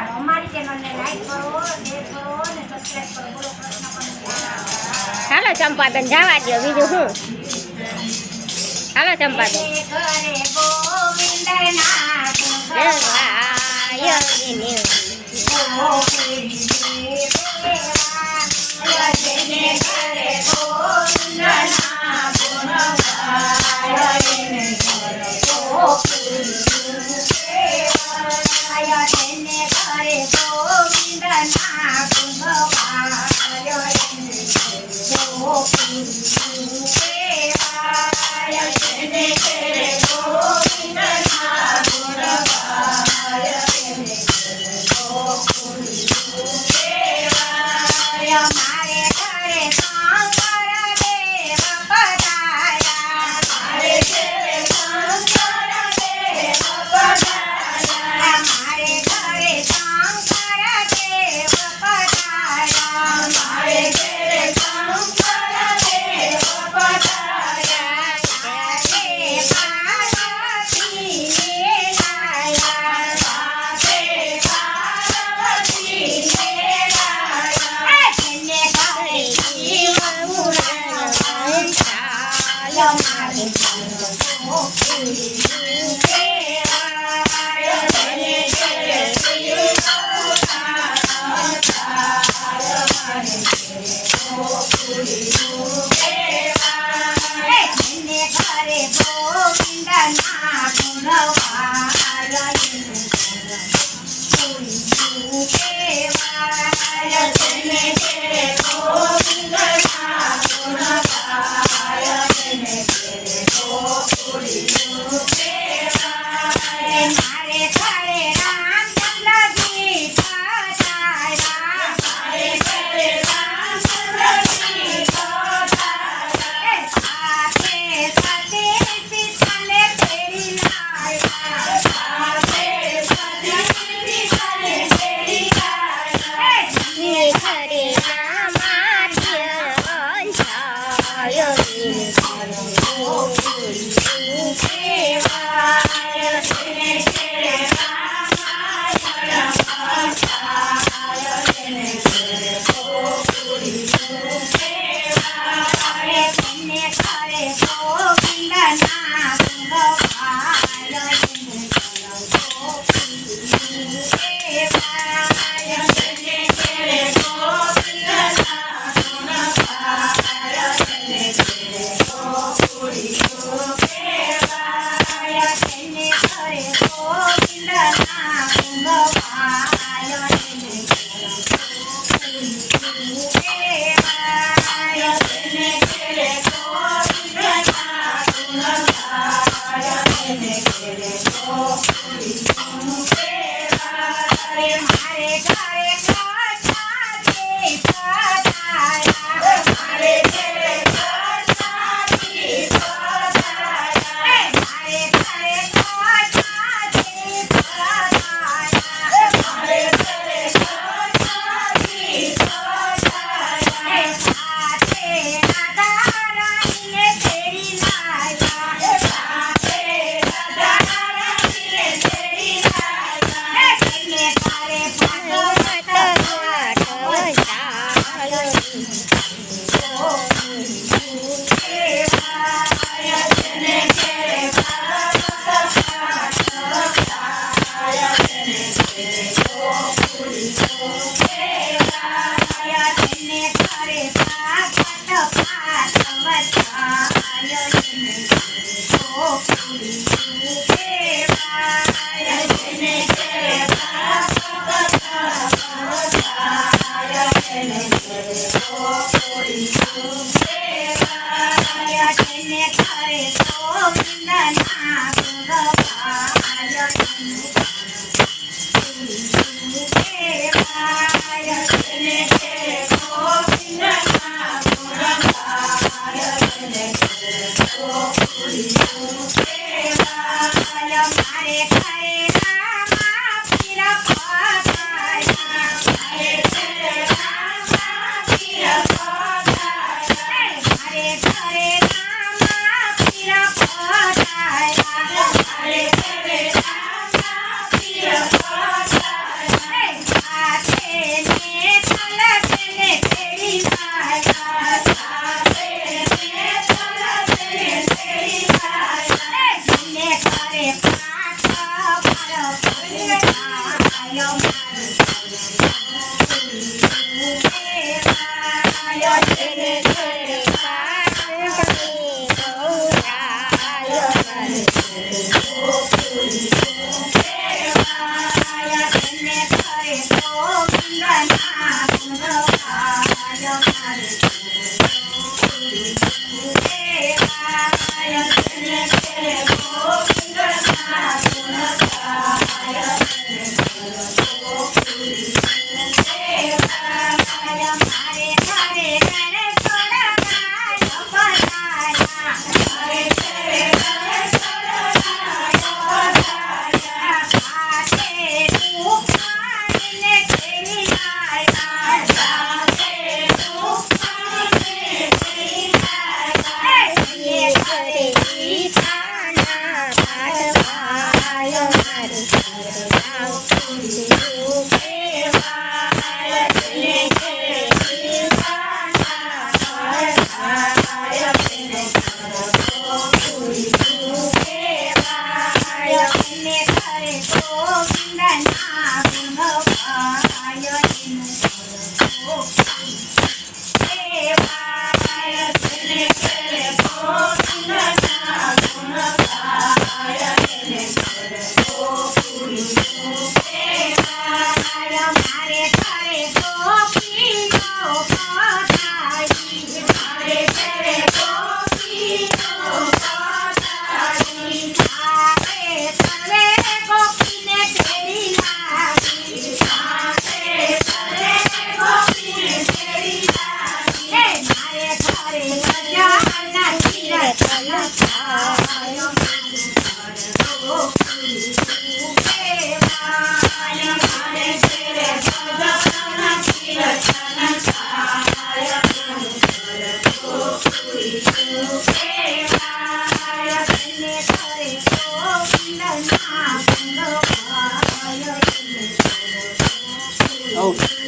અમારી ચેનલને લાઈક કરો, શેર કરો અને સબસ્ક્રાઇબ કરો. બોલો કૃષ્ણ કનૈયા. હાલો ચંપાબેન જવા દો, બીજું શું? હાલો ચંપાબેન. ઘરે ગોવિંદના ગુણ ગાય જેને ઘરે ગોવિંદના ગુણ ગાય જેને ઘરે ગોવિંદના જેને ઘરે ગોવિંદના ગુણ ગાય જેને ઘરે ગોવિંદના ગુણ ગાય મારે ઘરે શંકર દેવ પધાર્યા. મારે ઘરે શંકર દેવ પધાર્યા. મારે ઘરે શંકર દેવ પધાર્યા. મારે ઘરે શંકર દેવ પધાર્યા. રે પાર્વતી લાયા. સાથે પાર્વતી લાયા. જેને ઘરે શિવ પુરાણ વંશાય. મારે ગોપી દેવાય. જેને ઘરે શિવ પુરાણ વંશાય. મારે ગોપી દેવાય. જેને ઘરે ગોવિંદના ગુણ ગાય. જેને દેવાય. જેને ઘરે ગોવિંદના ગુણ ગાય. જેને ઘરે ગોકુળી દેવાય. મારે ઘરે રામચંદ્રજી પધાર્યા. મારે ઘરે રામચંદ્રજી પધાર્યા. સાથે સતી સીતાને તેડી લાયા. સાથે સતી સીતાને તેડી લાયા. ઘરે રામાર્ય વંશાય. દેવાય. જેને ઘરે રામાયણ વંશાય. જેને ઘરે ગોકુળી દેવાય. જેને ઘરે ગોવિંદના ગુણ ગાય. જેને ઘરે ગોકુળી દેવાય. જેને ઘરે ગોવિંદના ગુણ ગાય. જેને ઘરે ગોકુળી દેવાય. જેને ઘરે ગોવિંદના ગુણ ગાય. જેને ઘરે ગોકુળી દેવાય. જેને ઘરે ગોવિંદના ગુણ ગાય. જેને ઘરે ગોકુળી દેવાય. મારે ઘરે કથાજી પધાર્યા. મારે ઘરે કથાજી પધાર્યા. મારે ઘરે કથાજી પધાર્યા. મારે ઘરે કથાજી પધાર્યા. સાથે રાધારાણીને તેડી લાયા. સાથે રાધારાણીને તેડી લાયા. જેને ઘરે ભાગવત પાઠ વંશાય. દેવાય. જેને ઘરે ભાગવત પાઠ વંશાય. જેને ઘરે ગોકુળી દેવાય. જેને ઘરે ભાગવત પાઠ વંશાય. જેને ઘરે ગોકુળી દેવાય. જેને ઘરે ભાગવત પાઠ વંશાય. જેને ઘરે ગોકુળી દેવાય. જેને ઘરે ગોવિંદના ગુણ ગાય. જેને દેવાય. જેને ઘરે ગોવિંદના ગુણ ગાય. જેને ઘરે ગોકુળી દેવાય. મારે ઘરે રામા પીર પધાર્યા. મારે ઘરે રામા પીર પધાર્યા. મારે ઘરે રામા પીર પધાર્યા. મારે ઘરે રામા પીર પધાર્યા. તેને ઘરે પાણી ગૌરાયો Oh.